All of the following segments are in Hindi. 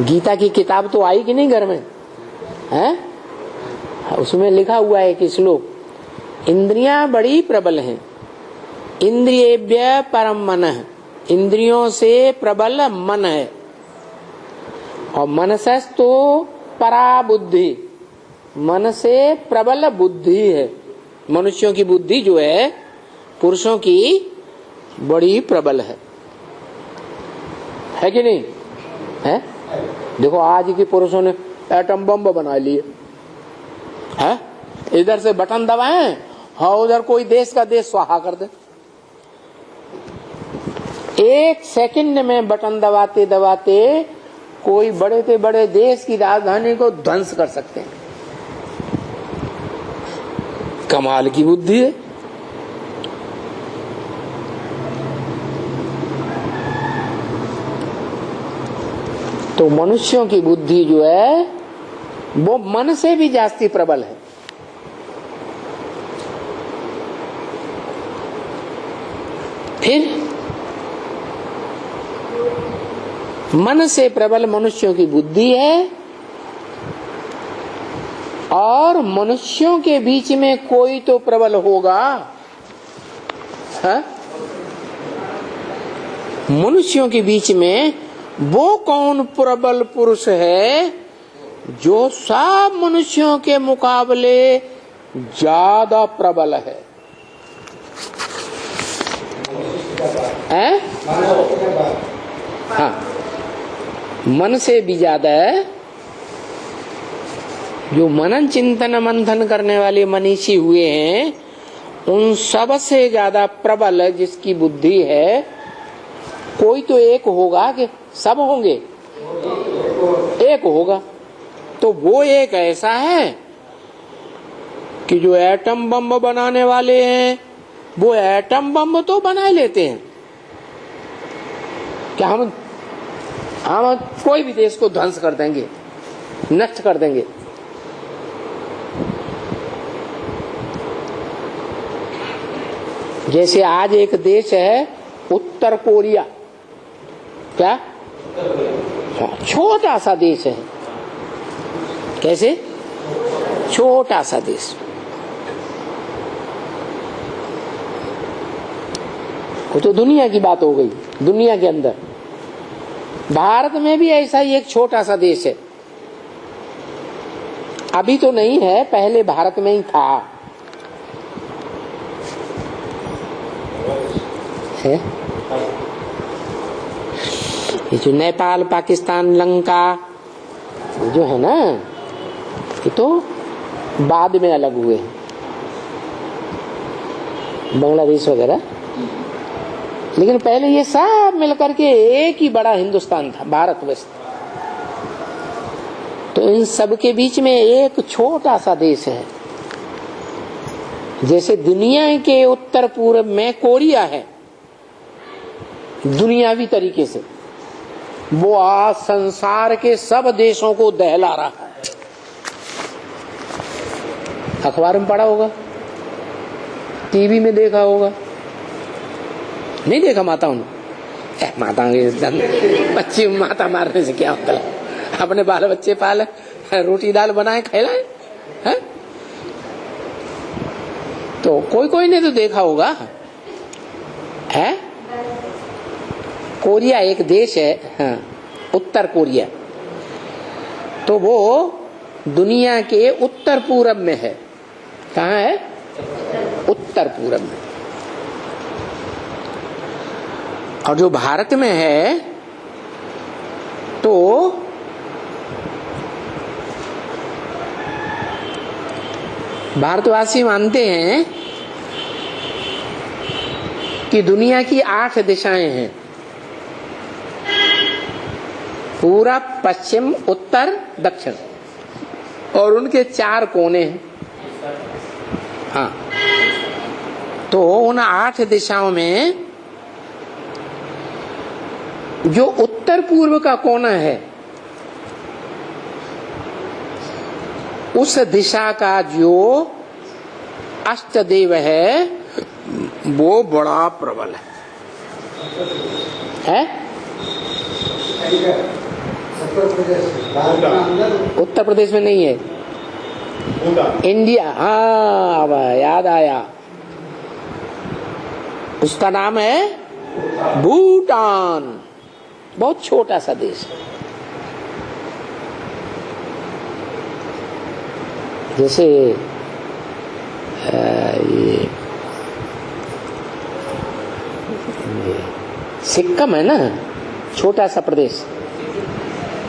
गीता की किताब तो आई कि नहीं घर में है? उसमें लिखा हुआ है कि श्लोक, इंद्रियां बड़ी प्रबल हैं, इंद्रियेभ्य परम मनः, इंद्रियों से प्रबल मन है, और मनसस्तु परा बुद्धि, मन से प्रबल बुद्धि है। मनुष्यों की बुद्धि जो है पुरुषों की बड़ी प्रबल है कि नहीं है? देखो आज के पुरुषों ने एटम बम बना लिए है, इधर से बटन दबाएं, हाँ उधर कोई देश का देश स्वाहा कर दे। एक सेकंड में बटन दबाते दबाते कोई बड़े से बड़े देश की राजधानी को ध्वंस कर सकते हैं। कमाल की बुद्धि है। तो मनुष्यों की बुद्धि जो है वो मन से भी जास्ती प्रबल है। फिर मन से प्रबल मनुष्यों की बुद्धि है, और मनुष्यों के बीच में कोई तो प्रबल होगा है? मनुष्यों के बीच में वो कौन प्रबल पुरुष है जो सब मनुष्यों के मुकाबले ज्यादा प्रबल है? हाँ, मन से भी ज्यादा है। जो मनन चिंतन मंथन करने वाले मनीषी हुए हैं उन सब से ज्यादा प्रबल जिसकी बुद्धि है, कोई तो एक होगा कि सब होंगे? एक होगा। तो वो एक ऐसा है कि जो एटम बम बनाने वाले हैं वो एटम बम तो बना लेते हैं कि हम कोई भी देश को ध्वंस कर देंगे, नष्ट कर देंगे। जैसे आज एक देश है उत्तर कोरिया, क्या छोटा सा देश है। कैसे? छोटा सा देश। वो तो दुनिया की बात हो गई। दुनिया के अंदर भारत में भी ऐसा ही एक छोटा सा देश है। अभी तो नहीं है, पहले भारत में ही था है? ये जो नेपाल, पाकिस्तान, लंका जो है ना, ये तो बाद में अलग हुए, बांग्लादेश वगैरह। लेकिन पहले ये सब मिलकर के एक ही बड़ा हिंदुस्तान था, भारतवर्ष। तो इन सब के बीच में एक छोटा सा देश है। जैसे दुनिया के उत्तर पूर्व में कोरिया है, दुनियावी तरीके से वो आज संसार के सब देशों को दहला रहा है। अखबार में पढ़ा होगा, टीवी में देखा होगा, नहीं देखा? माताओं ने माता बच्चे माता मारने से क्या होता है? अपने बाल बच्चे पाले, रोटी दाल बनाए खिलाए है? तो कोई कोई ने तो देखा होगा है? कोरिया एक देश है, हाँ, उत्तर कोरिया। तो वो दुनिया के उत्तर पूरब में है। कहाँ है? उत्तर पूरब में। और जो भारत में है तो भारतवासी मानते हैं कि दुनिया की 8 दिशाएं हैं, पूरब, पश्चिम, उत्तर, दक्षिण, और उनके 4 कोने हैं। हाँ, तो उन 8 दिशाओं में जो उत्तर पूर्व का कोना है, उस दिशा का जो अष्टदेव है वो बड़ा प्रबल है? उत्तर प्रदेश में नहीं है, इंडिया। हाँ अब याद आया, उसका नाम है भूटान। बहुत छोटा सा देश है। जैसे ये सिक्किम है ना, छोटा सा प्रदेश।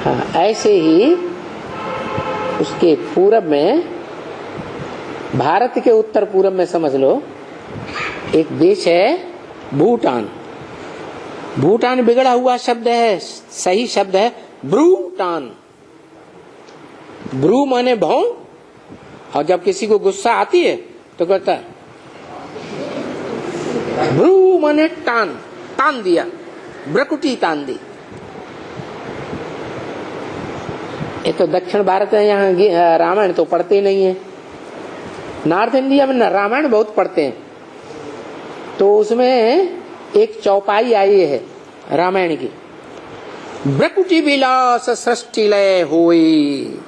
हाँ ऐसे ही उसके पूरब में, भारत के उत्तर पूरब में समझ लो, एक देश है भूटान। भूटान बिगड़ा हुआ शब्द है, सही शब्द है ब्रूटान। ब्रू माने भौं, और जब किसी को गुस्सा आती है तो कहता है ब्रू माने टान, तान दिया, ब्रकुटी तान दी। ये तो दक्षिण भारत है, यहाँ रामायण तो पढ़ते ही नहीं है। नॉर्थ इंडिया में रामायण बहुत पढ़ते हैं, तो उसमें एक चौपाई आई है रामायण की, ब्रकुटी विलास सृष्टि लय होई,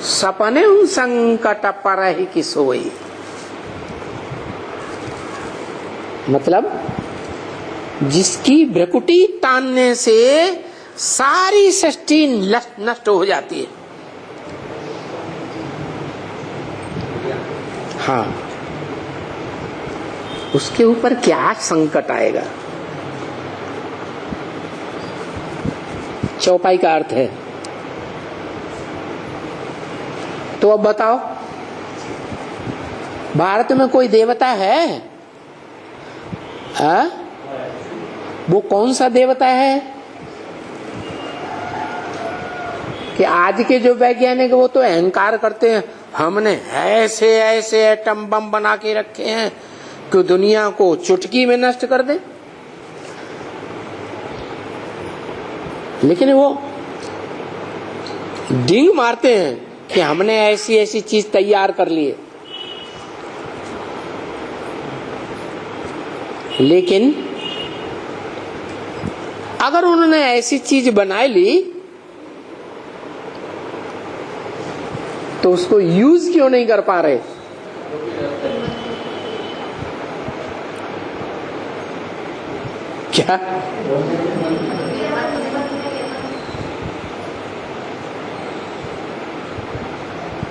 सपने उन संकट पर ही की सोई। मतलब जिसकी भ्रकुटी तानने से सारी सृष्टि नष्ट हो जाती है। हाँ, उसके ऊपर क्या संकट आएगा, चौपाई का अर्थ है। तो अब बताओ, भारत में कोई देवता है? वो कौन सा देवता है? कि आज के जो वैज्ञानिक वो तो अहंकार करते हैं, हमने ऐसे ऐसे एटम बम बना के रखे हैं कि दुनिया को चुटकी में नष्ट कर दे। लेकिन वो डिंग मारते हैं कि हमने ऐसी ऐसी चीज तैयार कर ली है। लेकिन अगर उन्होंने ऐसी चीज बनाई ली तो उसको यूज क्यों नहीं कर पा रहे? क्या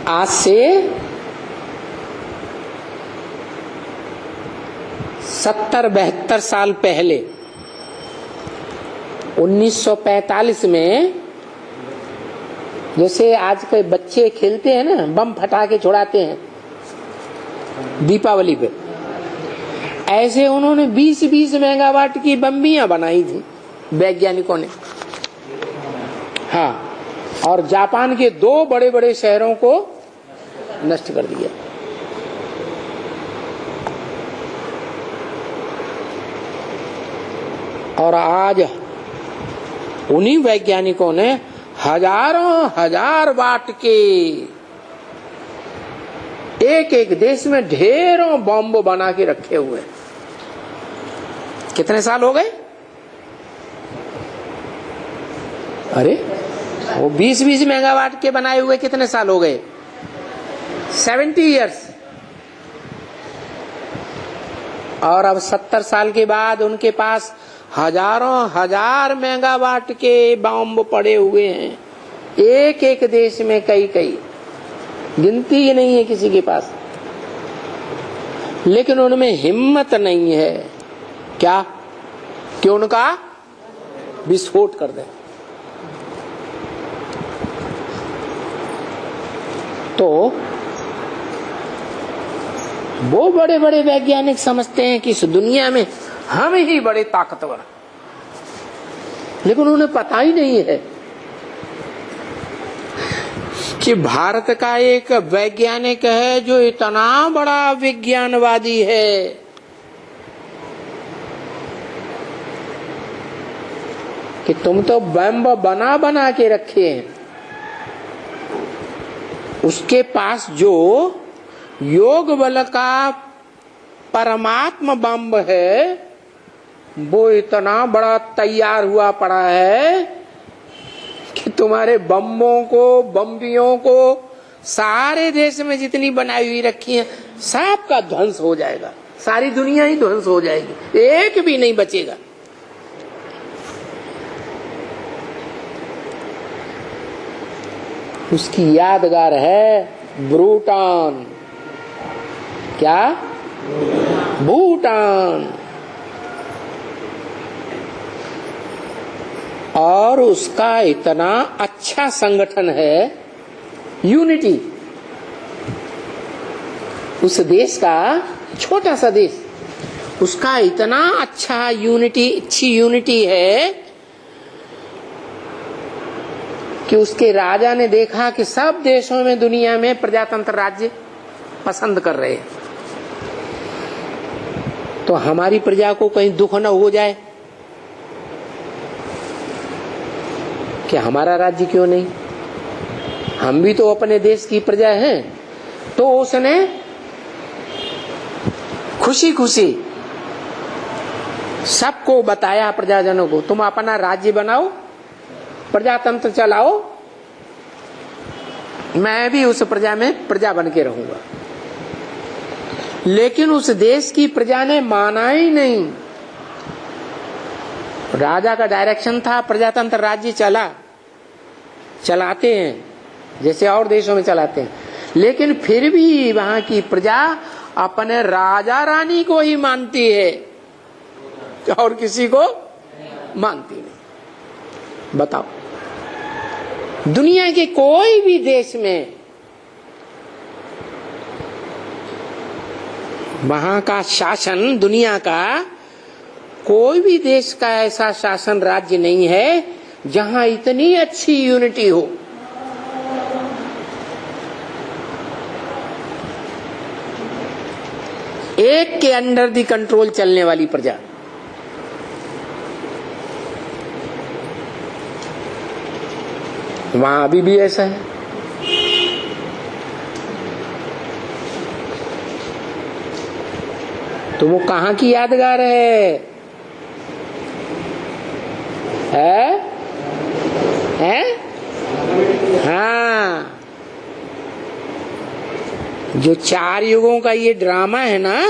आज से 70-72 साल पहले 1945 में, जैसे आज के बच्चे खेलते हैं ना, बम फटाके छुड़ाते हैं दीपावली पे, ऐसे उन्होंने 20-20 मेगावाट की बम्बियां बनाई थी वैज्ञानिकों ने। हाँ, और जापान के 2 बड़े बड़े शहरों को नष्ट कर दिया। और आज उन्हीं वैज्ञानिकों ने हजारों हजार वाट के एक एक देश में ढेरों बॉम्ब बना के रखे हुए। कितने साल हो गए? अरे वो 20-20 मेगावाट के बनाए हुए कितने साल हो गए? 70 इयर्स। और अब 70 साल के बाद उनके पास हजारों हजार मेगावाट के बॉम्ब पड़े हुए हैं, एक एक देश में, कई कई, गिनती ही नहीं है किसी के पास। लेकिन उनमें हिम्मत नहीं है क्या कि उनका विस्फोट कर दे। तो वो बड़े बड़े वैज्ञानिक समझते हैं कि इस दुनिया में हम ही बड़े ताकतवर, लेकिन उन्हें पता ही नहीं है कि भारत का एक वैज्ञानिक है जो इतना बड़ा विज्ञानवादी है कि तुम तो बम बना बना के रखे हैं, उसके पास जो योग बल का परमात्मा बम है वो इतना बड़ा तैयार हुआ पड़ा है कि तुम्हारे बम्बों को, बम्बियों को, सारे देश में जितनी बनाई हुई रखी है सब का ध्वंस हो जाएगा, सारी दुनिया ही ध्वंस हो जाएगी, एक भी नहीं बचेगा। उसकी यादगार है भूटान। क्या? भूटान। और उसका इतना अच्छा संगठन है, यूनिटी। उस देश का, छोटा सा देश, उसका इतना अच्छा यूनिटी, अच्छी यूनिटी है कि उसके राजा ने देखा कि सब देशों में, दुनिया में प्रजातंत्र राज्य पसंद कर रहे हैं, तो हमारी प्रजा को कहीं दुख न हो जाए कि हमारा राज्य क्यों नहीं, हम भी तो अपने देश की प्रजा हैं। तो उसने खुशी खुशी सबको बताया, प्रजाजनों को, तुम अपना राज्य बनाओ, प्रजातंत्र चलाओ, मैं भी उस प्रजा में प्रजा बन के रहूंगा। लेकिन उस देश की प्रजा ने माना ही नहीं। राजा का डायरेक्शन था प्रजातंत्र राज्य चलाते हैं जैसे और देशों में चलाते हैं, लेकिन फिर भी वहां की प्रजा अपने राजा रानी को ही मानती है और किसी को मानती नहीं। बताओ, दुनिया के कोई भी देश में वहां का शासन, दुनिया का कोई भी देश का ऐसा शासन राज्य नहीं है जहां इतनी अच्छी यूनिटी हो। एक के अंडर दी कंट्रोल चलने वाली प्रजा। वहां अभी भी ऐसा है। तो वो कहां की यादगार है? हाँ, जो 4 युगों का ये ड्रामा है ना,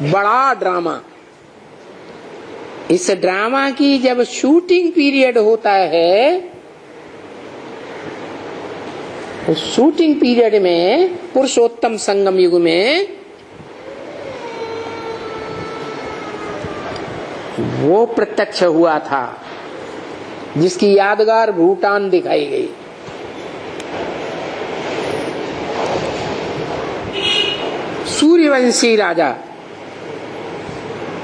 बड़ा ड्रामा, इस ड्रामा की जब शूटिंग पीरियड होता है, उस शूटिंग पीरियड में, पुरुषोत्तम संगम युग में, वो प्रत्यक्ष हुआ था जिसकी यादगार भूटान दिखाई गई। सूर्यवंशी राजा,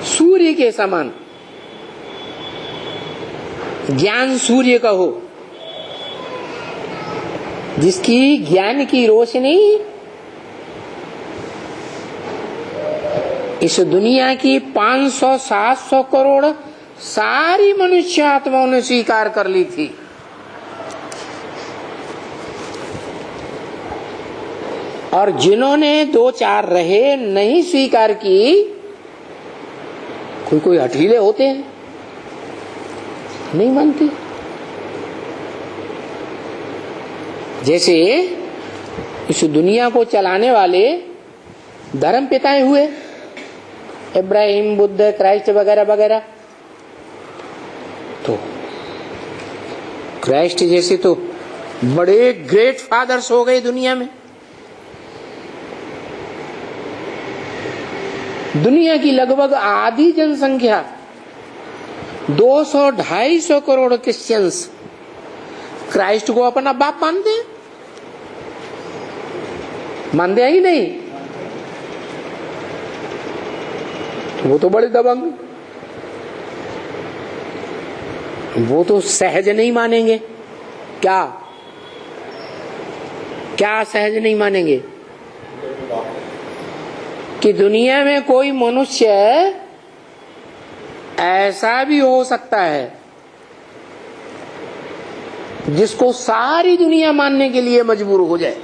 सूर्य के समान, ज्ञान सूर्य का हो, जिसकी ज्ञान की रोशनी इस दुनिया की 500-700 करोड़ सारी मनुष्य आत्माओं ने स्वीकार कर ली थी। और जिन्होंने 2-4 रहे नहीं स्वीकार की, कोई हठीले होते हैं, नहीं मानती। जैसे इस दुनिया को चलाने वाले धर्म पिताएं हुए, इब्राहिम, बुद्ध, क्राइस्ट वगैरह वगैरह। तो क्राइस्ट जैसे तो बड़े ग्रेट फादर्स हो गए दुनिया में। दुनिया की लगभग आधी जनसंख्या, 200-250 करोड़ क्रिश्चियंस क्राइस्ट को अपना बाप मानते हैं। मानते हैं ही नहीं, वो तो बड़े दबंग, वो तो सहज नहीं मानेंगे। क्या सहज नहीं मानेंगे? कि दुनिया में कोई मनुष्य ऐसा भी हो सकता है जिसको सारी दुनिया मानने के लिए मजबूर हो जाए।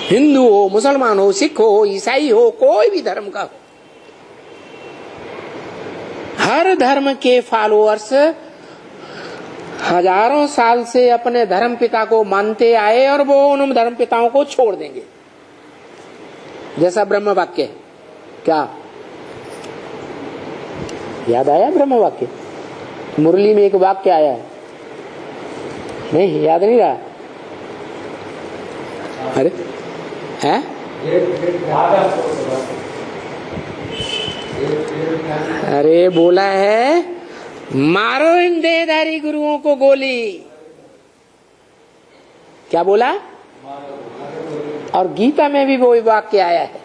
हिंदू हो, मुसलमान हो, सिख हो, ईसाई हो, कोई भी धर्म का हो, हर धर्म के फॉलोअर्स हजारों साल से अपने धर्म पिता को मानते आए और वो उन धर्म पिताओं को छोड़ देंगे, जैसा ब्रह्म वाक्य। क्या याद आया? ब्रह्म वाक्य मुरली में एक वाक्य आया है, नहीं याद नहीं रहा? अरे है? अरे बोला है, मारो इन देहधारी गुरुओं को गोली। क्या बोला? और गीता में भी वो वाक्य आया है,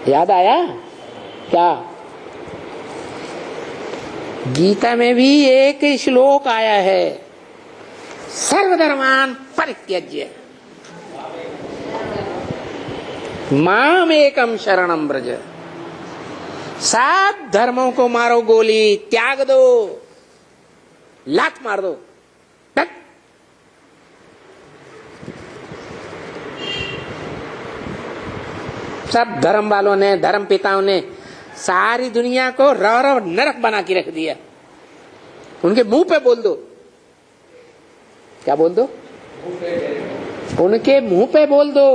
याद आया क्या? गीता में भी एक श्लोक आया है, सर्वधर्मान परित्यज्य माम एकम शरणम ब्रज। सब धर्मों को मारो गोली, त्याग दो, लात मार दो। सब धर्म वालों ने, धर्म पिताओं ने सारी दुनिया को रौरव नरक बना के रख दिया। उनके मुंह पे बोल दो। क्या बोल दो? उनके मुंह पे बोल दो,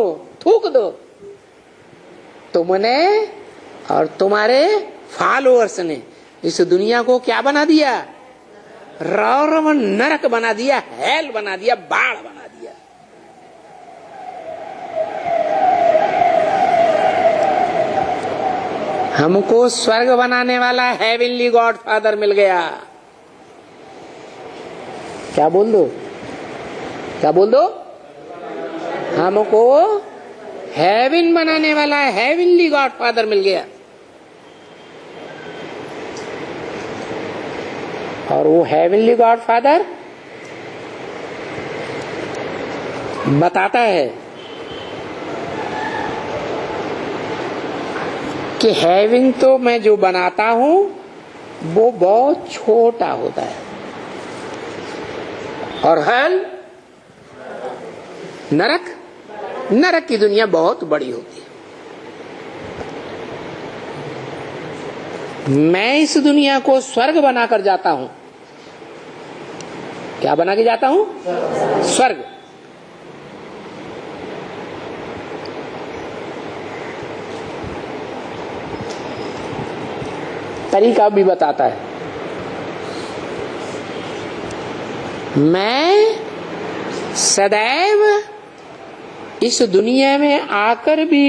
थूक दो। तुमने और तुम्हारे फॉलोअर्स ने इस दुनिया को क्या बना दिया? रौरव नरक बना दिया, हेल बना दिया, बाढ़ बना दिया। हमको स्वर्ग बनाने वाला हेवनली गॉड फादर मिल गया। क्या बोल दो? क्या बोल दो? हमको हेवन बनाने वाला हेवनली गॉड फादर मिल गया। और वो हेवनली गॉड फादर बताता है कि हेवन तो मैं जो बनाता हूं वो बहुत छोटा होता है, और हेल नरक, नरक की दुनिया बहुत बड़ी होती है। मैं इस दुनिया को स्वर्ग बनाकर जाता हूं। क्या बना के जाता हूं? स्वर्ग। तरीका भी बताता है। मैं सदैव इस दुनिया में आकर भी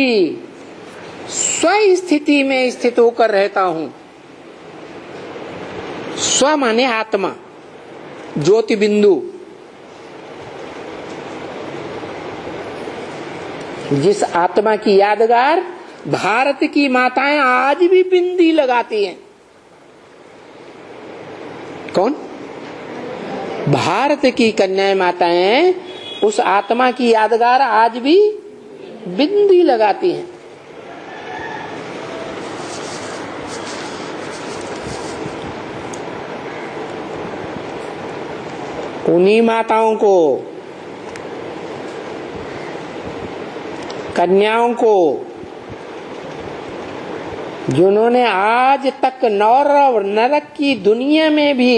स्वस्थिति में स्थित होकर रहता हूं। स्व माने आत्मा, ज्योति बिंदु। जिस आत्मा की यादगार भारत की माताएं आज भी बिंदी लगाती हैं। कौन? भारत की कन्याएं माताएं उस आत्मा की यादगार आज भी बिंदी लगाती हैं। उन्हीं माताओं को, कन्याओं को, जिन्होंने आज तक नौरव नरक की दुनिया में भी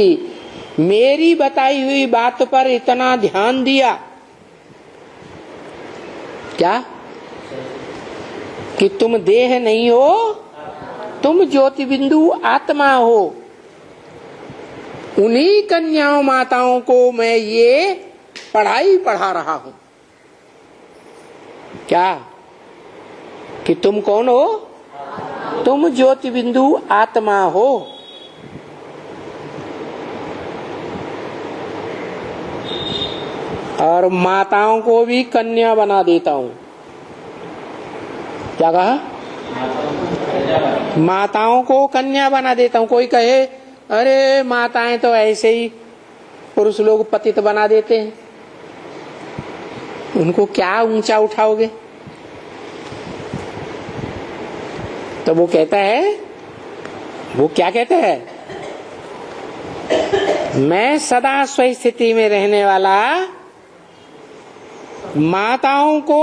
मेरी बताई हुई बात पर इतना ध्यान दिया। क्या? कि तुम देह नहीं हो, तुम ज्योति बिंदु आत्मा हो। उन्हीं कन्याओं माताओं को मैं ये पढ़ाई पढ़ा रहा हूं। क्या? कि तुम कौन हो? तुम ज्योति बिंदु आत्मा हो। और माताओं को भी कन्या बना देता हूं। क्या कहा? माताओं को कन्या बना देता हूं। कोई कहे अरे माताएं तो ऐसे ही पुरुष लोग पतित बना देते हैं, उनको क्या ऊंचा उठाओगे? तो वो कहता है, वो क्या कहता है? मैं सदा स्वस्थिति में रहने वाला माताओं को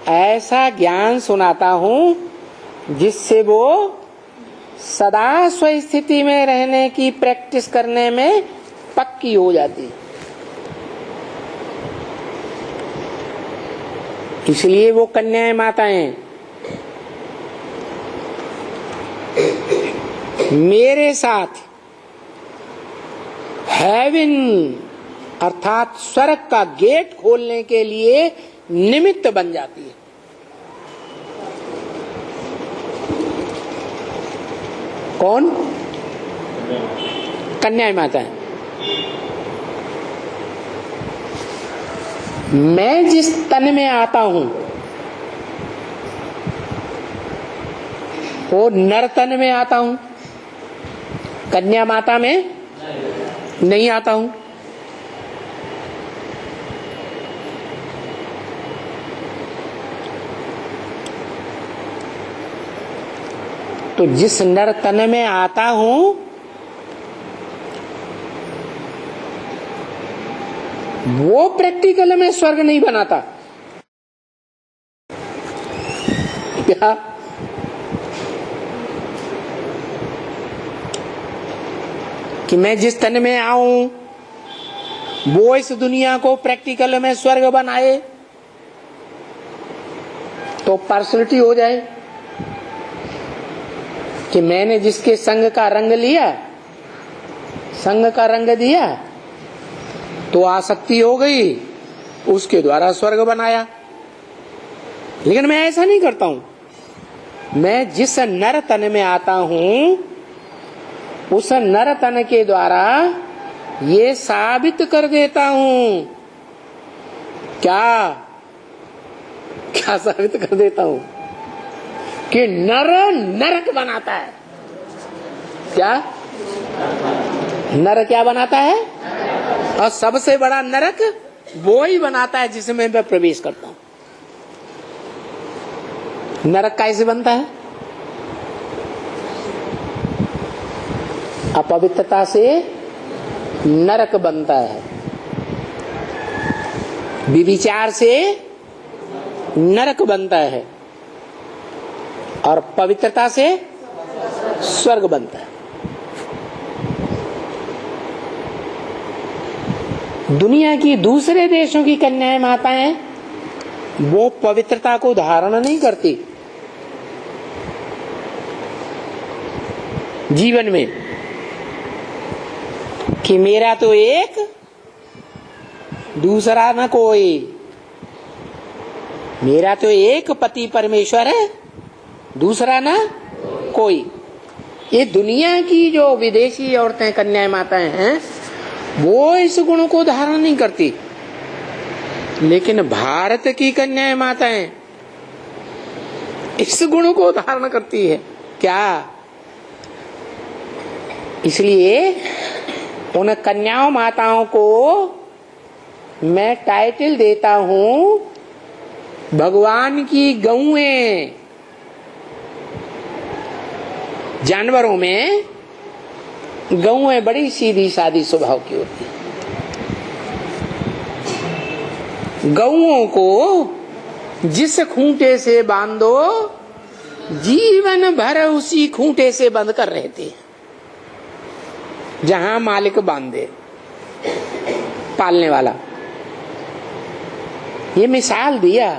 ऐसा ज्ञान सुनाता हूं जिससे वो सदा स्वस्थिति में रहने की प्रैक्टिस करने में पक्की हो जाती है। इसलिए वो कन्याएं माताएं मेरे साथ हेवन अर्थात स्वर्ग का गेट खोलने के लिए निमित्त बन जाती है। कौन? कन्याएं माताएं। मैं जिस तन में आता हूं वो नर तन में आता हूं, कन्या माता में नहीं आता हूं। तो जिस नर तन में आता हूं वो प्रैक्टिकल में स्वर्ग नहीं बनाता। क्या? कि मैं जिस तन में आऊं वो इस दुनिया को प्रैक्टिकल में स्वर्ग बनाए तो पर्सनलिटी हो जाए कि मैंने जिसके संग का रंग लिया, संग का रंग दिया तो आसक्ति हो गई, उसके द्वारा स्वर्ग बनाया। लेकिन मैं ऐसा नहीं करता हूं। मैं जिस नर तन में आता हूं उस नर तन के द्वारा ये साबित कर देता हूं। क्या क्या साबित कर देता हूं? कि नर नरक बनाता है। क्या? नर क्या बनाता है? और सबसे बड़ा नरक वो ही बनाता है जिसमें मैं प्रवेश करता हूं। नरक कैसे बनता है? अपवित्रता से नरक बनता है, व्यभिचार से नरक बनता है और पवित्रता से स्वर्ग बनता है। दुनिया की दूसरे देशों की कन्याएं माताएं वो पवित्रता को धारण नहीं करती जीवन में कि मेरा तो एक दूसरा न कोई, मेरा तो एक पति परमेश्वर है दूसरा ना कोई। ये दुनिया की जो विदेशी औरतें कन्याएं माताएं हैं वो इस गुण को धारण नहीं करती, लेकिन भारत की कन्याएं माताएं इस गुण को धारण करती है। क्या? इसलिए उन कन्याओं माताओं को मैं टाइटल देता हूं भगवान की गौएं। जानवरों में गौएं बड़ी सीधी सादी स्वभाव की होती है। गौओं को जिस खूंटे से बांधो जीवन भर उसी खूंटे से बंद कर रहते हैं जहां मालिक बांधे, पालने वाला। ये मिसाल दिया,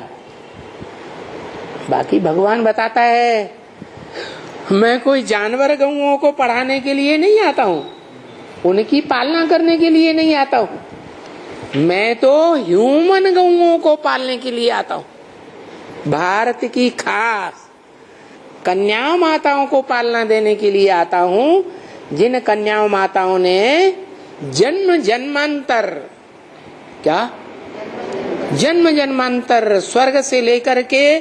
बाकी भगवान बताता है मैं कोई जानवर गौओं को पढ़ाने के लिए नहीं आता हूं, उनकी पालना करने के लिए नहीं आता हूं। मैं तो ह्यूमन गौओं को पालने के लिए आता हूं। भारत की खास कन्या माताओं को पालना देने के लिए आता हूं, जिन कन्याओं माताओं ने जन्म जन्मांतर, क्या जन्म जन्मांतर स्वर्ग से लेकर के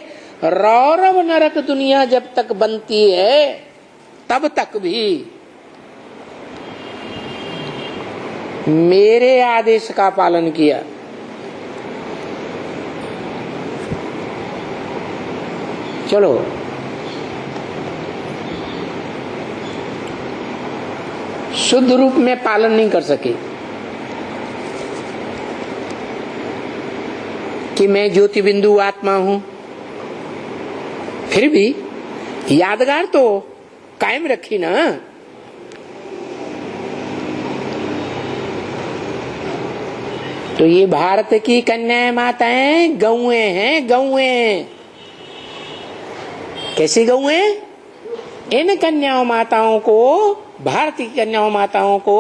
रौरव नरक दुनिया जब तक बनती है तब तक भी मेरे आदेश का पालन किया। चलो शुद्ध रूप में पालन नहीं कर सके कि मैं ज्योति बिंदु आत्मा हूं, फिर भी यादगार तो कायम रखी ना। तो ये भारत की कन्याएं माताएं गौएं हैं, गौएं। कैसी गौएं? इन कन्याओं माताओं को, भारतीय कन्याओं माताओं को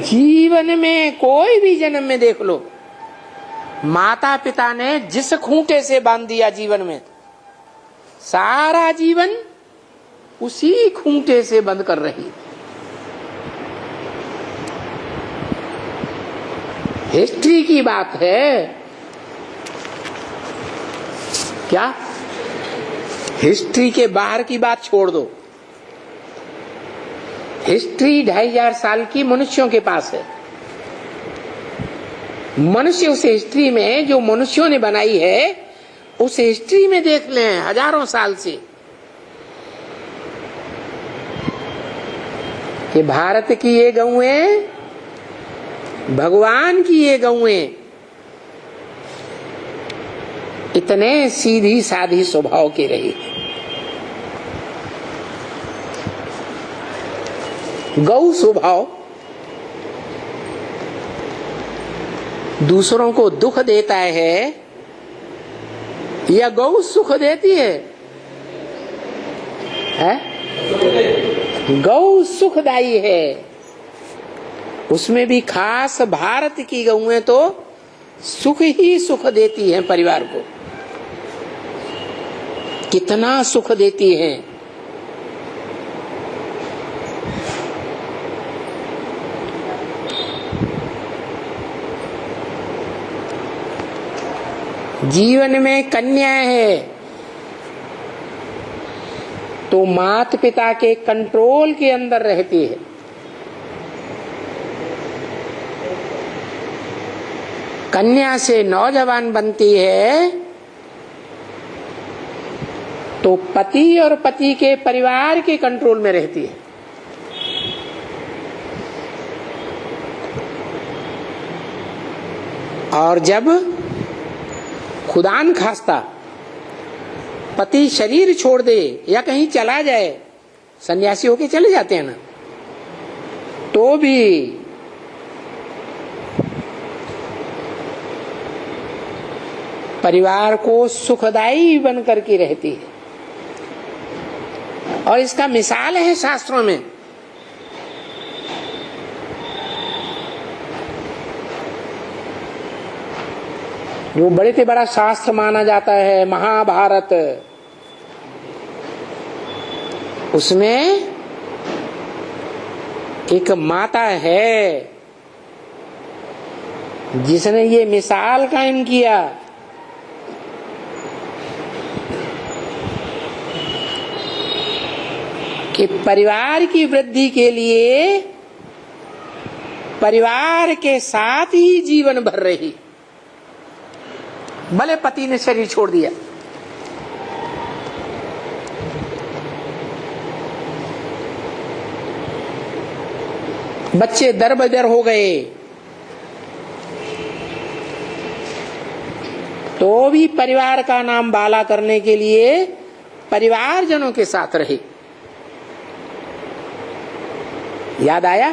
जीवन में कोई भी जन्म में देख लो, माता पिता ने जिस खूंटे से बांध दिया जीवन में, सारा जीवन उसी खूंटे से बंद कर रही। हिस्ट्री की बात है क्या? हिस्ट्री के बाहर की बात छोड़ दो। हिस्ट्री 2500 साल की मनुष्यों के पास है। मनुष्य उस हिस्ट्री में, जो मनुष्यों ने बनाई है, उस हिस्ट्री में देख लें हजारों साल से कि भारत की ये गौएं, भगवान की ये गौएं इतने सीधी साधी स्वभाव के रही। गौ स्वभाव दूसरों को दुख देता है या गौ सुख देती है? गौ सुखदायी है। उसमें भी खास भारत की गौएं तो सुख ही सुख देती हैं परिवार को। कितना सुख देती हैं। जीवन में कन्या है तो माता पिता के कंट्रोल के अंदर रहती है। कन्या से नौजवान बनती है तो पति और पति के परिवार के कंट्रोल में रहती है। और जब खुदा न खास्ता पति शरीर छोड़ दे या कहीं चला जाए, सन्यासी होके चले जाते हैं ना, तो भी परिवार को सुखदायी बन करके रहती है। और इसका मिसाल है शास्त्रों में। जो बड़े से बड़ा शास्त्र माना जाता है महाभारत, उसमें एक माता है जिसने ये मिसाल कायम किया कि परिवार की वृद्धि के लिए परिवार के साथ ही जीवन भर रही, भले पति ने शरीर छोड़ दिया। बच्चे दर बदर हो गए तो भी परिवार का नाम बाला करने के लिए परिवारजनों के साथ रहे। याद आया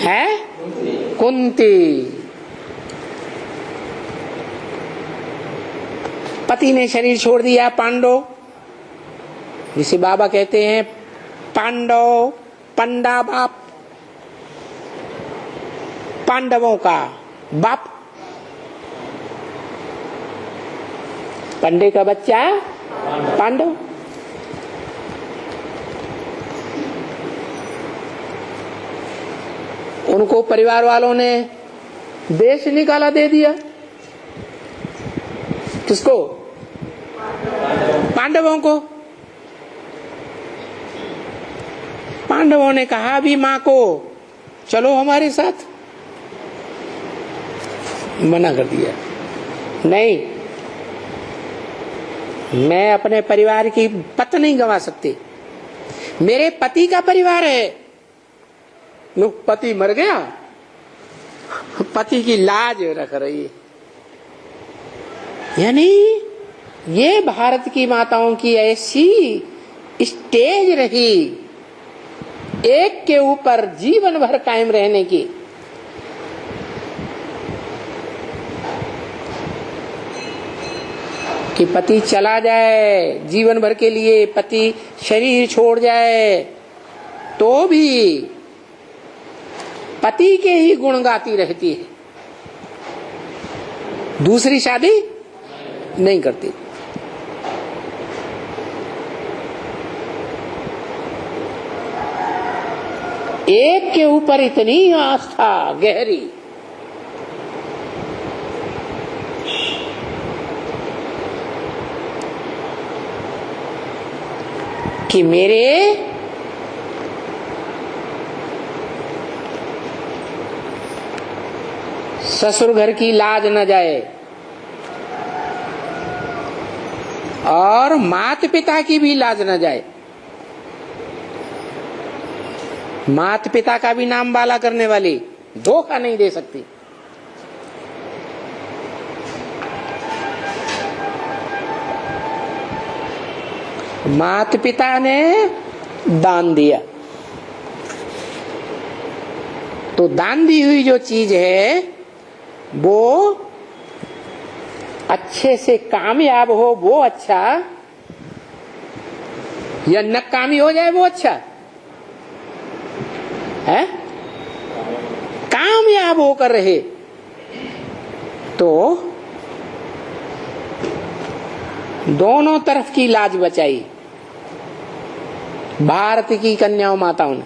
है? कुंती पति ने शरीर छोड़ दिया, पांडव, जिसे बाबा कहते हैं पांडव, पंडा बाप, पांडवों का बाप, पंडे का बच्चा पांडव। उनको परिवार वालों ने देश निकाला दे दिया। किसको? पांडवों को। पांडवों ने कहा भी मां को चलो हमारे साथ, मना कर दिया। नहीं, मैं अपने परिवार की पत नहीं गंवा सकती, मेरे पति का परिवार है। लो, पति मर गया, पति की लाज रख रही है। यानी ये भारत की माताओं की ऐसी स्टेज रही एक के ऊपर जीवन भर कायम रहने की कि पति चला जाए जीवन भर के लिए, पति शरीर छोड़ जाए, तो भी पति के ही गुण गाती रहती है, दूसरी शादी नहीं करती। एक के ऊपर इतनी आस्था गहरी कि मेरे ससुर घर की लाज न जाए और माता पिता की भी लाज न जाए, माता पिता का भी नाम बाला करने वाली धोखा नहीं दे सकती। माता पिता ने दान दिया तो दान दी हुई जो चीज है वो अच्छे से कामयाब हो वो अच्छा, या नाकामी हो जाए वो अच्छा है। कामयाब होकर रहे तो दोनों तरफ की लाज बचाई। भारत की कन्याओं माताओं ने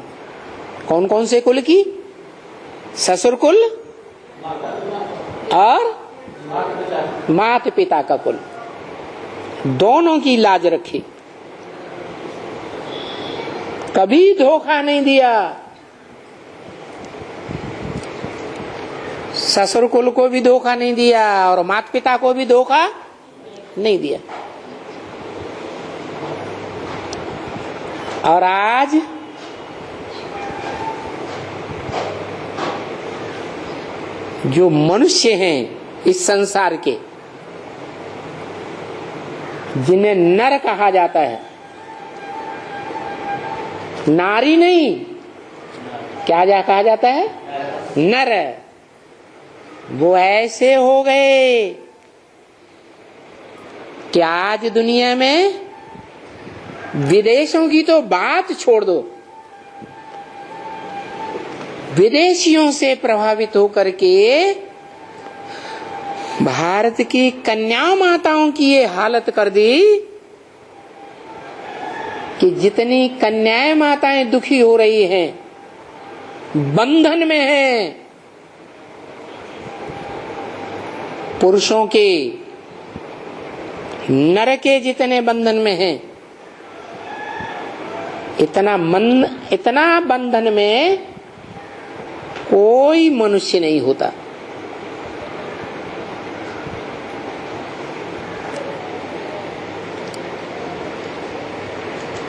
कौन कौन से कुल की? ससुर कुल और माता पिता का कुल, दोनों की लाज रखी, कभी धोखा नहीं दिया। ससुर कुल को भी धोखा नहीं दिया और माता पिता को भी धोखा नहीं दिया। और आज जो मनुष्य हैं इस संसार के, जिन्हें नर कहा जाता है, नारी नहीं, क्या कहा जाता है? नर। वो ऐसे हो गए कि आज दुनिया में विदेशों की तो बात छोड़ दो, विदेशियों से प्रभावित होकर के भारत की कन्या माताओं की ये हालत कर दी कि जितनी कन्याएं माताएं दुखी हो रही हैं, बंधन में हैं, पुरुषों के नर के जितने बंधन में हैं, इतना बंधन में कोई मनुष्य नहीं होता।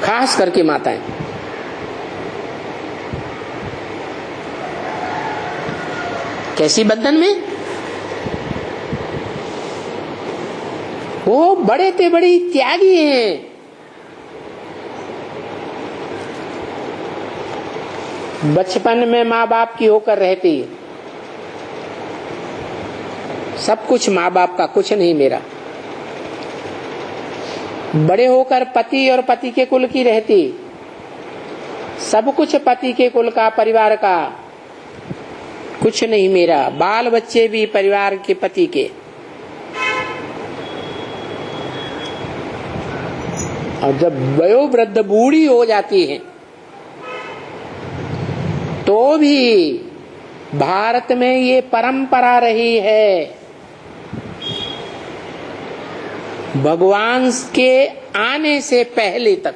खास करके माताएं। कैसी बंधन में? वो बड़े ते बड़ी त्यागी हैं। बचपन में माँ बाप की होकर रहती, सब कुछ माँ बाप का, कुछ नहीं मेरा। बड़े होकर पति और पति के कुल की रहती, सब कुछ पति के कुल का, परिवार का, कुछ नहीं मेरा। बाल बच्चे भी परिवार के, पति के। और जब वयोवृद्ध बूढ़ी हो जाती है तो भी भारत में ये परंपरा रही है, भगवान के आने से पहले तक,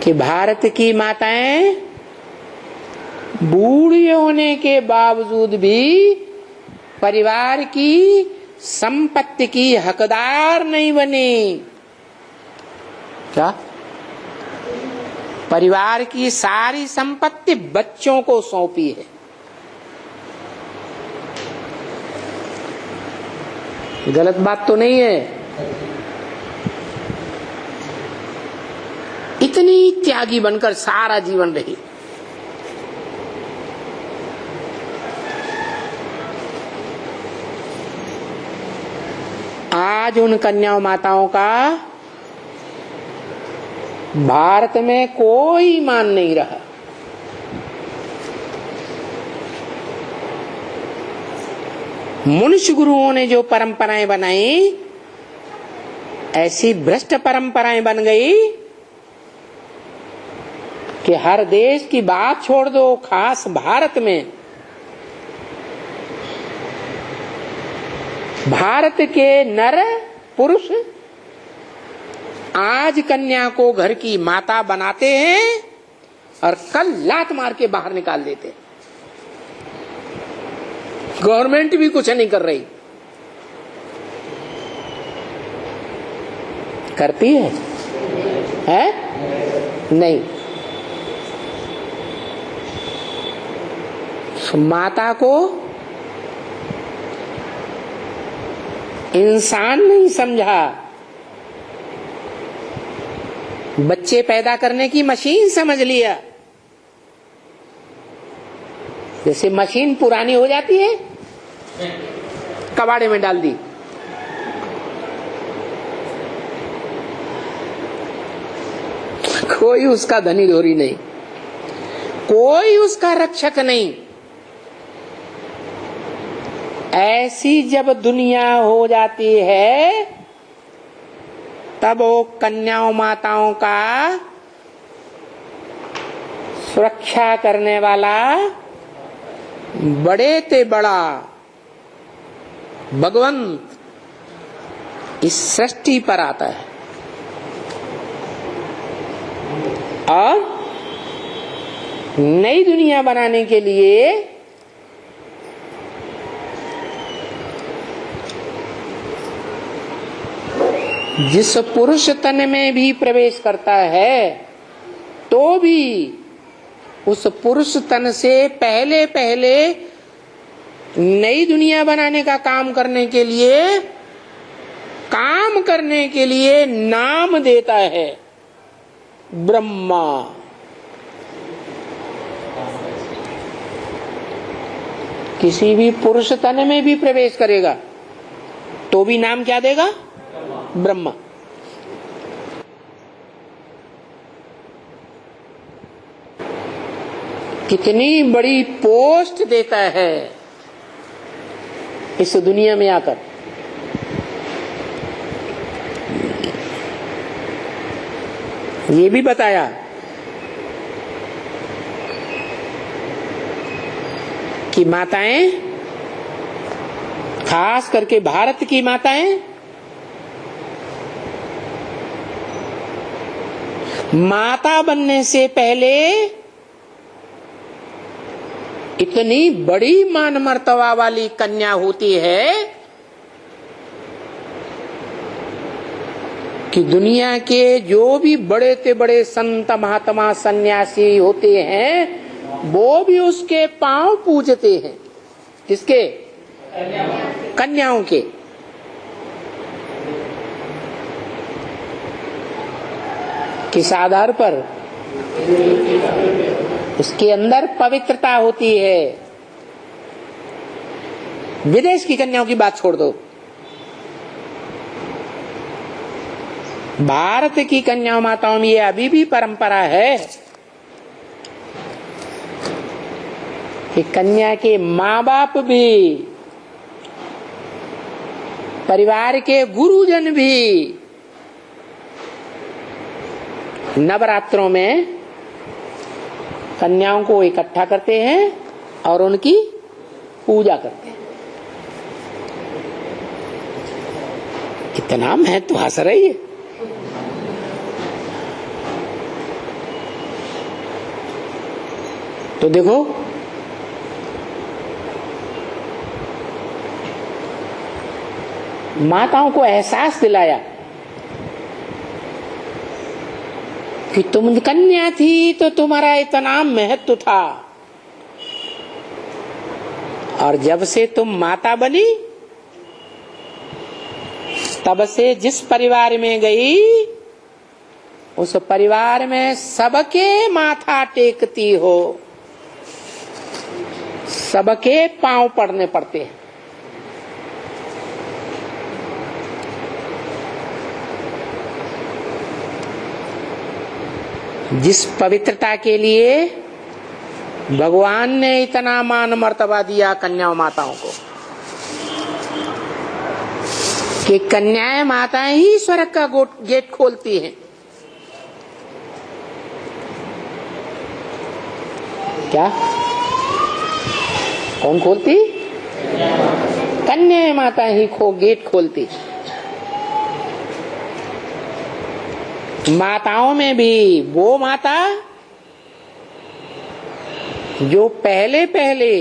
कि भारत की माताएं बूढ़ी होने के बावजूद भी परिवार की संपत्ति की हकदार नहीं बनी। क्या? परिवार की सारी संपत्ति बच्चों को सौंपी है। गलत बात तो नहीं है? इतनी त्यागी बनकर सारा जीवन रही। आज उन कन्या माताओं का भारत में कोई मान नहीं रहा। मनुष्य गुरुओं ने जो परंपराएं बनाई, ऐसी भ्रष्ट परंपराएं बन गई कि हर देश की बात छोड़ दो, खास भारत में भारत के नर पुरुष आज कन्या को घर की माता बनाते हैं और कल लात मार के बाहर निकाल देते हैं। गवर्नमेंट भी कुछ नहीं कर रही। करती है? नहीं। माता को इंसान नहीं समझा, बच्चे पैदा करने की मशीन समझ लिया। जैसे मशीन पुरानी हो जाती है, कबाड़े में डाल दी, कोई उसका धनी धोरी नहीं, कोई उसका रक्षक नहीं। ऐसी जब दुनिया हो जाती है, तब वो कन्याओं माताओं का सुरक्षा करने वाला बड़े ते बड़ा भगवंत इस सृष्टि पर आता है और नई दुनिया बनाने के लिए जिस पुरुष तन में भी प्रवेश करता है, तो भी उस पुरुष तन से पहले पहले नई दुनिया बनाने का काम करने के लिए नाम देता है ब्रह्मा। किसी भी पुरुष तन में भी प्रवेश करेगा तो भी नाम क्या देगा? ब्रह्मा। कितनी बड़ी पोस्ट देता है इस दुनिया में आकर। ये भी बताया कि माताएं, खास करके भारत की माताएं, माता बनने से पहले इतनी बड़ी मान मर्तबा वाली कन्या होती है कि दुनिया के जो भी बड़े से बड़े संत महात्मा सन्यासी होते हैं, वो भी उसके पांव पूजते हैं। किसके? कन्याओं के। किस आधार पर? उसके अंदर पवित्रता होती है। विदेश की कन्याओं की बात छोड़ दो, भारत की कन्या माताओं में ये अभी भी परंपरा है कि कन्या के माँ बाप भी, परिवार के गुरुजन भी नवरात्रों में कन्याओं को इकट्ठा करते हैं और उनकी पूजा करते हैं। कितना महत्व हासिल है ये। तो देखो, माताओं को एहसास दिलाया कि तुम कन्या थी तो तुम्हारा इतना महत्व था, और जब से तुम माता बनी तब से जिस परिवार में गई, उस परिवार में सबके माथा टेकती हो, सबके पांव पड़ने पड़ते हैं। जिस पवित्रता के लिए भगवान ने इतना मान मर्तबा दिया कन्या माताओं को कि कन्याएं माताएं ही स्वर्ग का गेट खोलती हैं। क्या कौन खोलती? कन्या माता ही गेट खोलती। माताओं में भी वो माता जो पहले पहले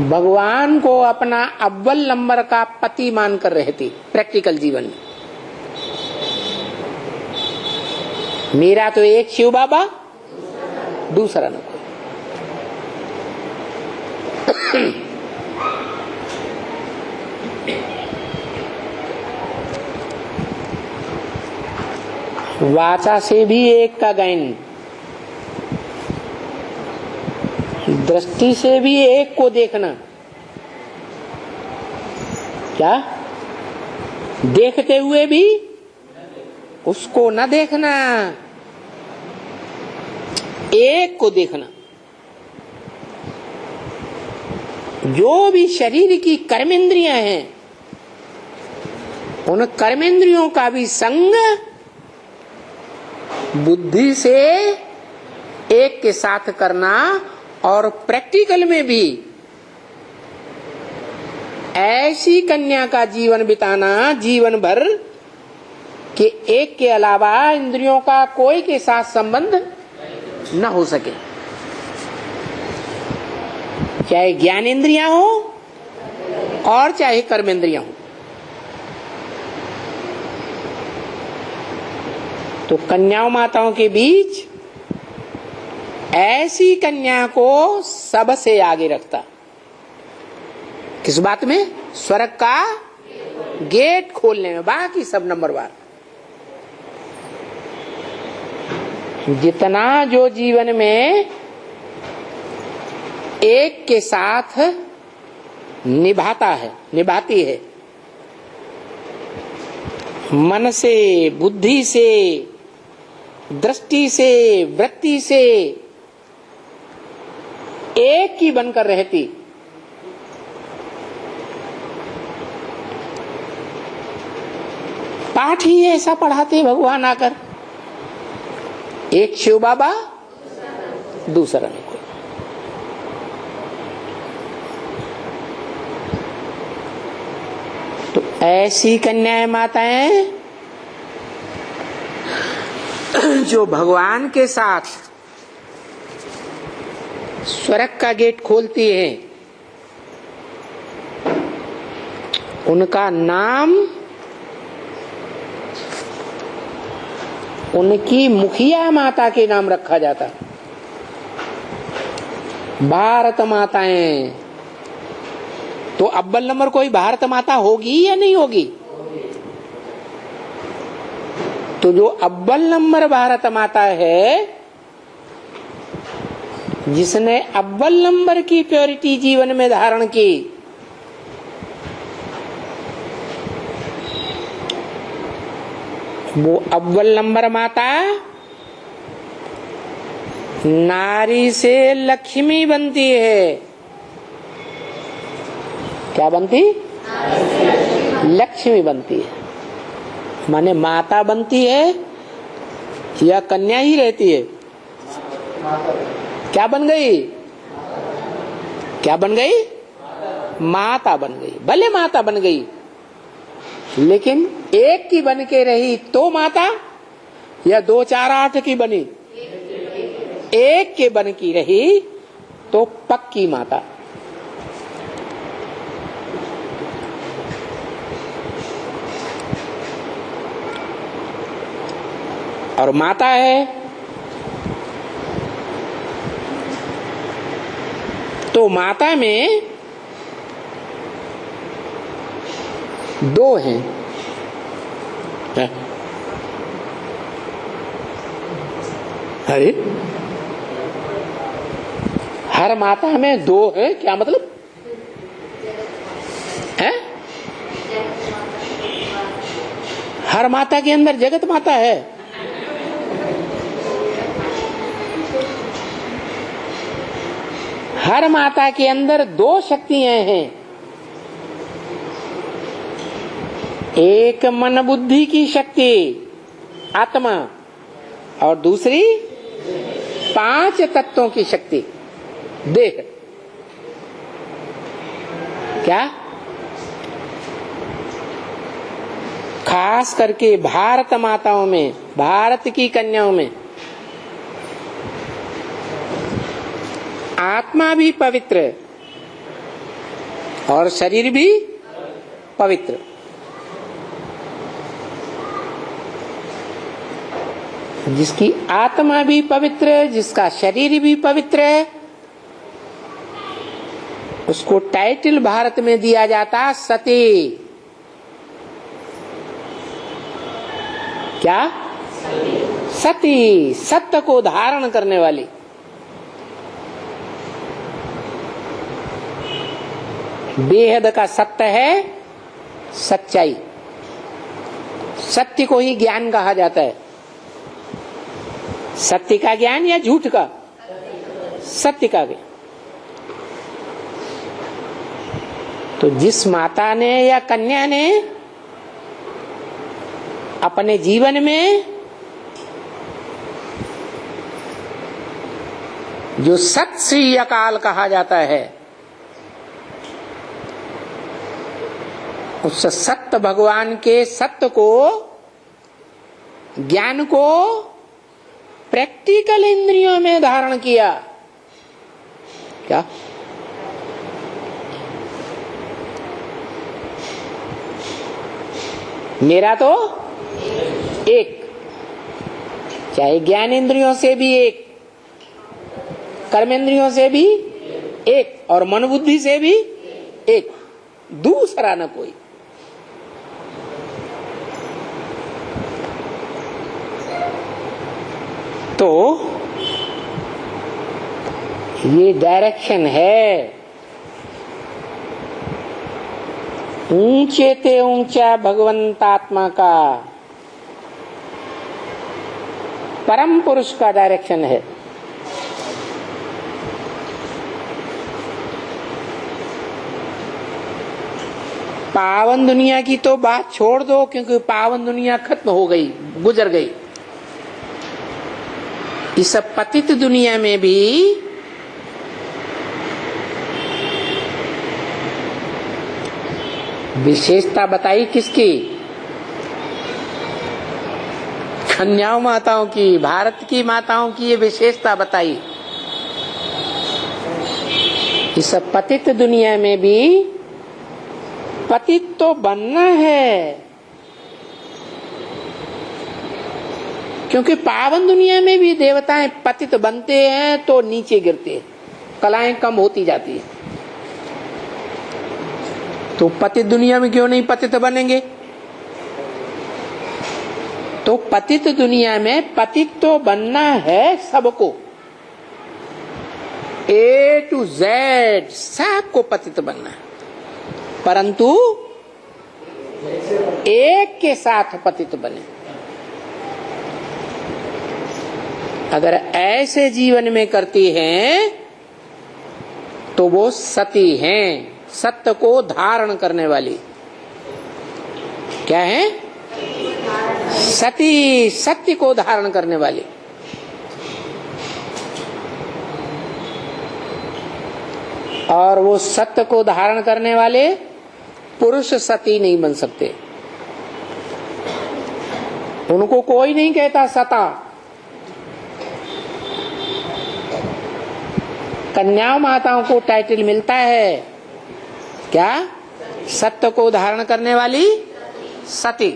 भगवान को अपना अव्वल नंबर का पति मानकर रहती प्रैक्टिकल जीवन में। मेरा तो एक शिव बाबा, दूसरा न कोई। वाचा से भी एक का गायन, दृष्टि से भी एक को देखना। क्या देखते हुए भी उसको न देखना, एक को देखना। जो भी शरीर की कर्मेंद्रियां हैं उन कर्मेंद्रियों का भी संग बुद्धि से एक के साथ करना, और प्रैक्टिकल में भी ऐसी कन्या का जीवन बिताना जीवन भर कि एक के अलावा इंद्रियों का कोई के साथ संबंध न हो सके, चाहे ज्ञान इंद्रियां हो और चाहे कर्मेंद्रियां हो। तो कन्या माताओं के बीच ऐसी कन्या को सबसे आगे रखता। किस बात में? स्वर्ग का गेट खोलने में। बाकी सब नंबर वार। जितना जो जीवन में एक के साथ निभाता है, निभाती है, मन से, बुद्धि से, दृष्टि से, वृत्ति से एक ही बनकर रहती, पाठ ही ऐसा पढ़ाते भगवान आकर। एक शिव बाबा, दूसरा नहीं कोई। तो ऐसी कन्याएं माताएं जो भगवान के साथ स्वर्ग का गेट खोलती हैं, उनका नाम उनकी मुखिया माता के नाम रखा जाता। भारत माताएं। तो अव्वल नंबर कोई भारत माता होगी या नहीं होगी? तो जो अव्वल नंबर भारत माता है, जिसने अव्वल नंबर की प्योरिटी जीवन में धारण की, वो अव्वल नंबर माता नारी से लक्ष्मी बनती है। क्या बनती? लक्ष्मी बनती है। माने माता बनती है या कन्या ही रहती है? क्या बन गई? क्या बन गई? माता बन गई। भले माता बन गई, लेकिन एक की बन के रही तो माता, या 2 4 8 की बनी? एक के बन की रही तो पक्की माता। और माता है तो माता में 2 हैं। अरे हर माता में 2 है, क्या मतलब है? हर माता के अंदर जगत माता है। हर माता के अंदर दो शक्तियां हैं, एक मन बुद्धि की शक्ति आत्मा और दूसरी 5 तत्वों की शक्ति देह। क्या? खास करके भारत माताओं में, भारत की कन्याओं में आत्मा भी पवित्र और शरीर भी पवित्र। जिसकी आत्मा भी पवित्र, जिसका शरीर भी पवित्र है, उसको टाइटल भारत में दिया जाता सती। क्या? सती, सत्य को धारण करने वाली। बेहद का सत्य है सच्चाई। सत्य को ही ज्ञान कहा जाता है। सत्य का ज्ञान या झूठ का? सत्य का ज्ञान। तो जिस माता ने या कन्या ने अपने जीवन में जो सत श्री अकाल कहा जाता है, उस सत्य भगवान के सत्य को, ज्ञान को प्रैक्टिकल इंद्रियों में धारण किया। क्या? मेरा तो एक, चाहे ज्ञान इंद्रियों से भी एक, कर्मेंद्रियों से भी एक और मन बुद्धि से भी एक, दूसरा न कोई। तो ये डायरेक्शन है। ऊंचे ते ऊंचा भगवंतात्मा का, परम पुरुष का डायरेक्शन है। पावन दुनिया की तो बात छोड़ दो, क्योंकि पावन दुनिया खत्म हो गई, गुजर गई। इस पतित दुनिया में भी विशेषता बताई किसकी? कन्याओं माताओं की, भारत की माताओं की ये विशेषता बताई। इस पतित दुनिया में भी पतित तो बनना है, क्योंकि पावन दुनिया में भी देवताएं पतित बनते हैं तो नीचे गिरते हैं, कलाएं कम होती जाती है। तो पतित दुनिया में क्यों नहीं पतित बनेंगे? तो पतित दुनिया में पतित तो बनना है सबको, A to Z सबको पतित बनना है, परंतु एक के साथ पतित बने। अगर ऐसे जीवन में करती हैं तो वो सती हैं, सत्य को धारण करने वाली। क्या है? सती, सत्य को धारण करने वाली। और वो सत्य को धारण करने वाले पुरुष सती नहीं बन सकते। उनको कोई नहीं कहता सता। कन्या माताओं को टाइटल मिलता है क्या? सत्य को धारण करने वाली सती।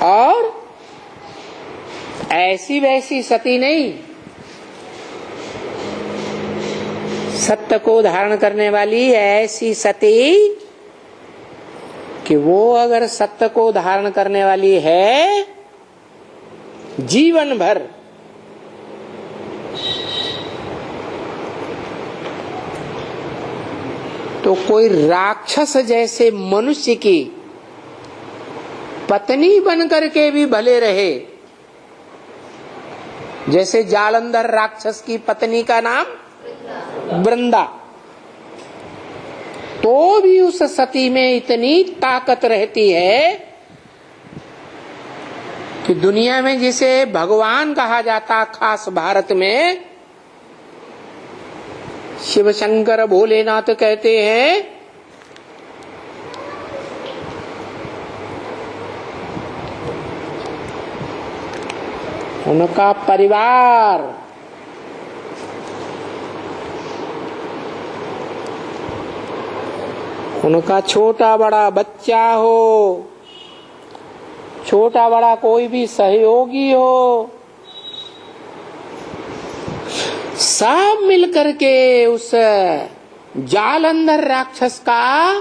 और ऐसी वैसी सती नहीं, सत्य को धारण करने वाली ऐसी सती कि वो अगर सत्य को धारण करने वाली है जीवन भर, तो कोई राक्षस जैसे मनुष्य की पत्नी बन करके भी भले रहे, जैसे जालंधर राक्षस की पत्नी का नाम वृंदा, तो भी उस सती में इतनी ताकत रहती है कि दुनिया में जिसे भगवान कहा जाता, खास भारत में शिव शंकर भोलेनाथ कहते हैं, उनका परिवार उनका छोटा बड़ा बच्चा हो, छोटा बड़ा कोई भी सहयोगी हो, सब मिलकर के उस जालंधर राक्षस का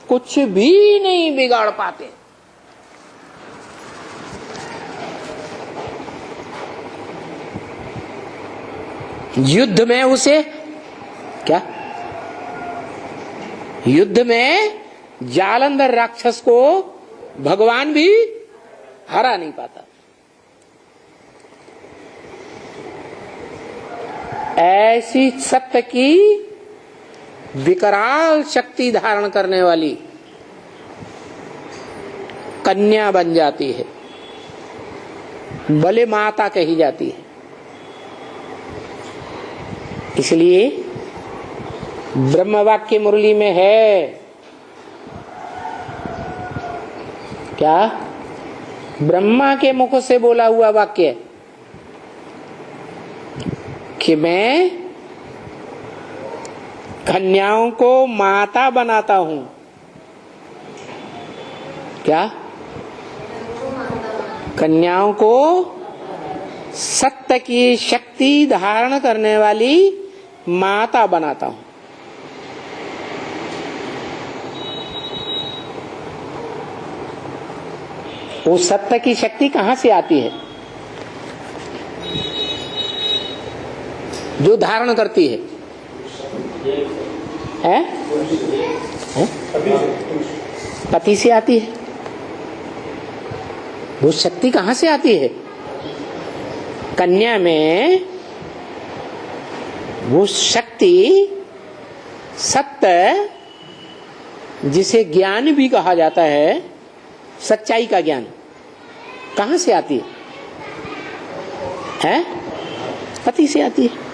कुछ भी नहीं बिगाड़ पाते। युद्ध में उसे क्या, युद्ध में जालंधर राक्षस को भगवान भी हरा नहीं पाता। ऐसी सत्य की विकराल शक्ति धारण करने वाली कन्या बन जाती है, बले माता कही जाती है। इसलिए ब्रह्म वाक्य मुरली में है क्या, ब्रह्मा के मुख से बोला हुआ वाक्य कि मैं कन्याओं को माता बनाता हूं। क्या, कन्याओं को सत्य की शक्ति धारण करने वाली माता बनाता हूं। वो सत्य की शक्ति कहां से आती है? जो धारण करती है, हैं? पति से आती है। वो शक्ति कहां से आती है? कन्या में वो शक्ति, सत्य, जिसे ज्ञान भी कहा जाता है, सच्चाई का ज्ञान, कहां से आती है? हैं? पति से आती है।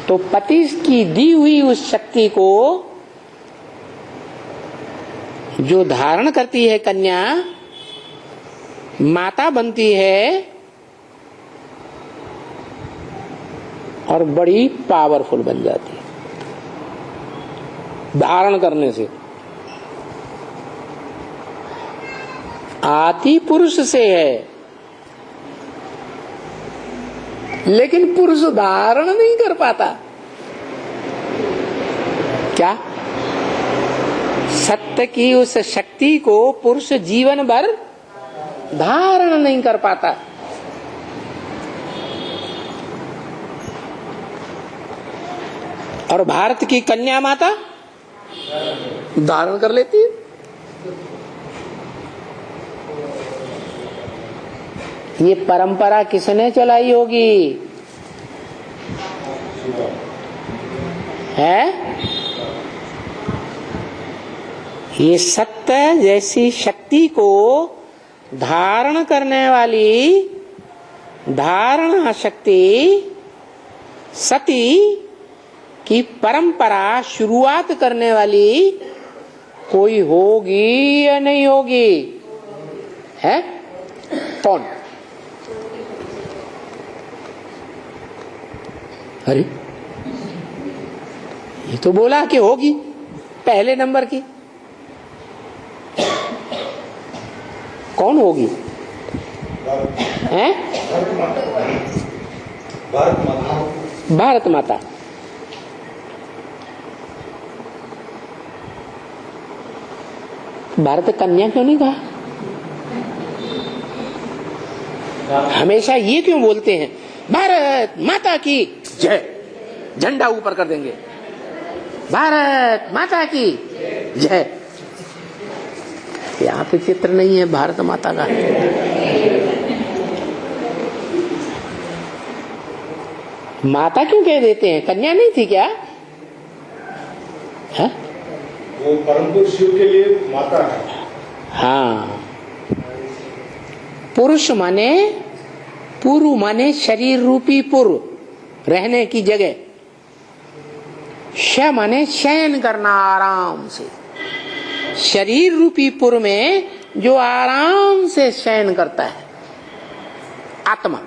तो पति की दी हुई उस शक्ति को जो धारण करती है कन्या, माता बनती है और बड़ी पावरफुल बन जाती है धारण करने से। आती पुरुष से है, लेकिन पुरुष धारण नहीं कर पाता। क्या? सत्य की उस शक्ति को पुरुष जीवन भर धारण नहीं कर पाता। और भारत की कन्या माता धारण कर लेती है। ये परंपरा किसने चलाई होगी? है? ये सत्य जैसी शक्ति को धारण करने वाली धारणा शक्ति, सती की परंपरा शुरुआत करने वाली कोई होगी या नहीं होगी? है? कौन? अरे ये तो बोला कि होगी पहले नंबर की। कौन होगी? हैं? भारत माता। भारत कन्या क्यों नहीं कहा? हमेशा ये क्यों बोलते हैं भारत माता की जय, झंडा ऊपर कर देंगे, भारत माता की जय। यहाँ पे चित्र नहीं है भारत माता का। माता क्यों कह देते हैं? कन्या नहीं थी क्या? है? वो परम पुरुष शिव के लिए माता है। हाँ, पुरुष माने पुरु माने शरीर रूपी पुरु, रहने की जगह। श माने शयन करना आराम से। शरीर रूपी पुर में जो आराम से शयन करता है, आत्मा।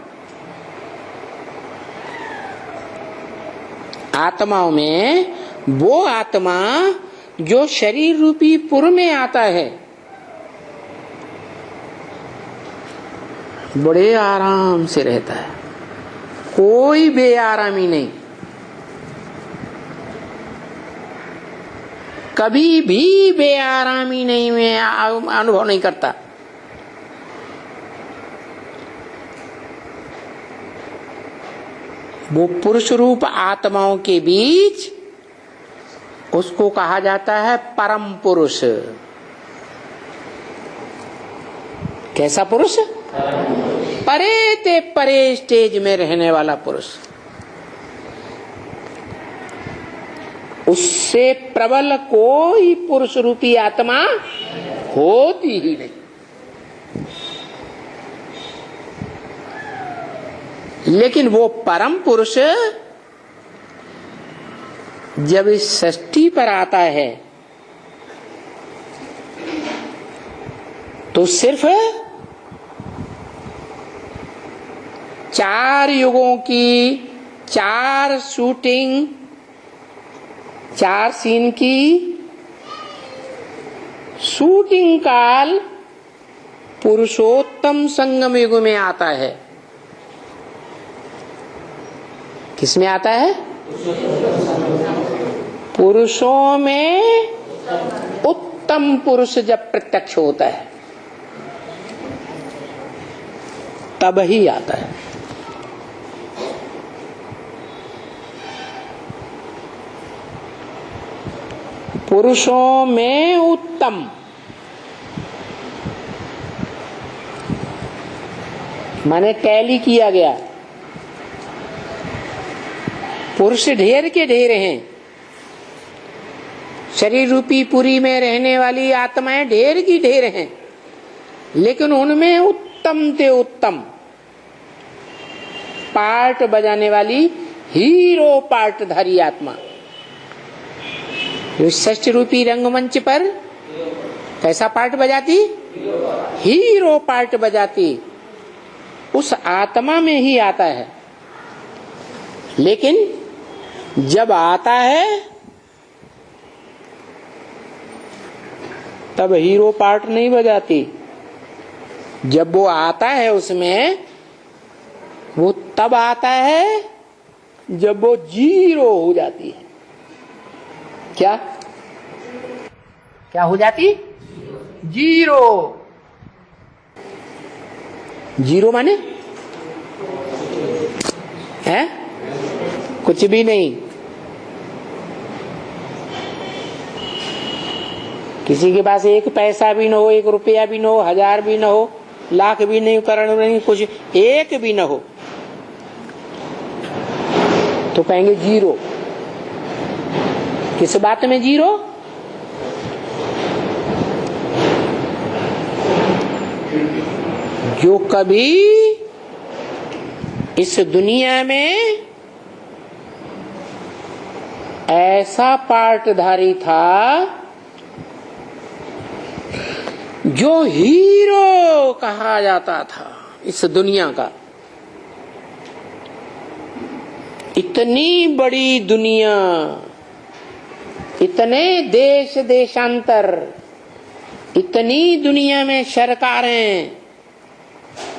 आत्माओं में वो आत्मा जो शरीर रूपी पुर में आता है, बड़े आराम से रहता है, कोई बेआरामी नहीं, कभी भी बेआरामी नहीं में अनुभव नहीं करता। वो पुरुष रूप आत्माओं के बीच उसको कहा जाता है परम पुरुष। कैसा पुरुष? परे ते परे स्टेज में रहने वाला पुरुष। उससे प्रबल कोई पुरुष रूपी आत्मा होती ही नहीं। लेकिन वो परम पुरुष जब इस सृष्टि पर आता है तो सिर्फ 4 युगों की 4 शूटिंग, 4 सीन की शूटिंग काल पुरुषोत्तम संगम युग में आता है। किसमें आता है? पुरुषों में उत्तम पुरुष जब प्रत्यक्ष होता है तब ही आता है। पुरुषों में उत्तम माने टैली किया गया। पुरुष ढेर के ढेर हैं, शरीर रूपी पुरी में रहने वाली आत्माएं ढेर की ढेर हैं, लेकिन उनमें उत्तम से उत्तम पार्ट बजाने वाली हीरो पार्टधारी आत्मा जो षष्ठ रूपी रंगमंच पर कैसा पार्ट बजाती? हीरो पार्ट बजाती। उस आत्मा में ही आता है। लेकिन जब आता है तब हीरो पार्ट नहीं बजाती। जब वो आता है उसमें, वो तब आता है जब वो जीरो हो जाती है। क्या क्या हो जाती? जीरो। जीरो माने है कुछ भी नहीं। किसी के पास 1 पैसा भी न हो, 1 रुपया भी न हो, 1000 भी न हो, लाख भी नहीं, करोड़ नहीं, कुछ एक भी न हो तो कहेंगे जीरो। किस बात में जीरो? जो कभी इस दुनिया में ऐसा पार्टधारी था जो हीरो कहा जाता था इस दुनिया का। इतनी बड़ी दुनिया, इतने देश देशांतर, इतनी दुनिया में सरकारें,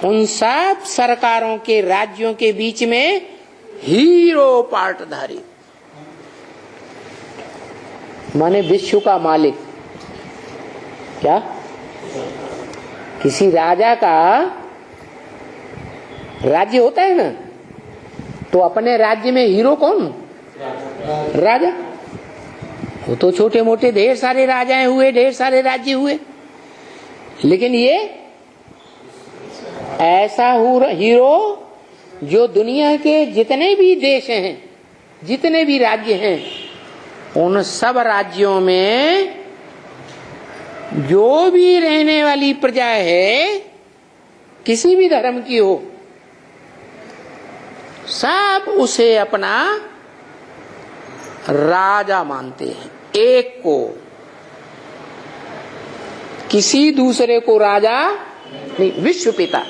उन सब सरकारों के राज्यों के बीच में हीरो पार्टधारी माने विश्व का मालिक। क्या? किसी राजा का राज्य होता है ना, तो अपने राज्य में हीरो कौन? राजा। वो तो छोटे मोटे ढेर सारे राजाएं हुए, ढेर सारे राज्य हुए, लेकिन ये ऐसा हीरो जो दुनिया के जितने भी देश हैं, जितने भी राज्य हैं, उन सब राज्यों में जो भी रहने वाली प्रजा है, किसी भी धर्म की हो, सब उसे अपना राजा मानते हैं। एक को, किसी दूसरे को राजा नहीं, विश्व पिता।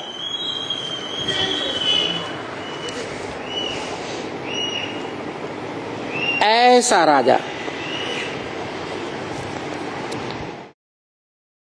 ऐसा राजा